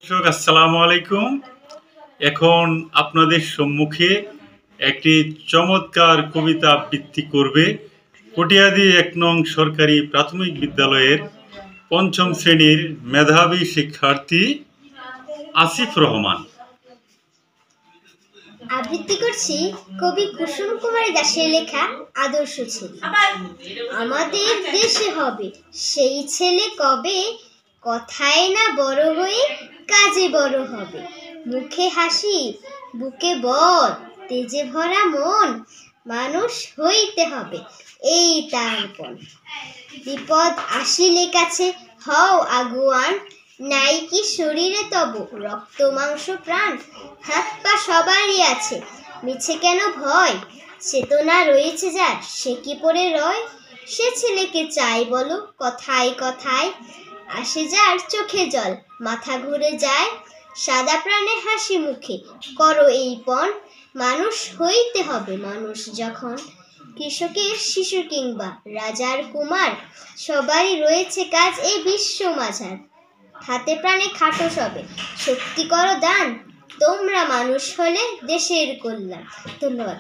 দর্শক আসসালামু আলাইকুম। এখন আপনাদের সম্মুখে একটি চমৎকার কবিতা আবৃত্তি করবে কটিয়াদী ১ নং সরকারি প্রাথমিক বিদ্যালয়ের পঞ্চম শ্রেণীর মেধাবী শিক্ষার্থী আসিফ রহমান। আবৃত্তি করছি কবি কুসুম কুমারী দাশের লেখা আদর্শ ছেলে। আমাদের দেশে হবে সেই ছেলে কবে, কথায় না বড় হয়ে কাজে বড় হবে। মুখে হাসি বুকে বল, তেজে ভরা মন, মানুষ হইতে হবে এই তার পণ। বিপদ আসিলে কাছে হও আগুয়ান, নাই কি শরীরে তব রক্ত মাংস প্রাণ। হাত পা সবারই আছে, মিছে কেন ভয়, চেতনা রয়েছে যার সে কি পড়ে রয়। সে ছেলেকে চাই বলো কথায় কথায়, আসে যার চোখে জল মাথা ঘুরে যায়। সাদা প্রাণে হাসি মুখে করো এই পণ, মানুষ হইতে হবে মানুষ যখন। কৃষকের শিশু কিংবা রাজার কুমার, সবারই রয়েছে কাজ এই বিশ্ব মাঝার। হাতে প্রাণে খাটো সবে শক্তি করো দান, তোমরা মানুষ হলে দেশের কল্যাণ। ধন্যবাদ।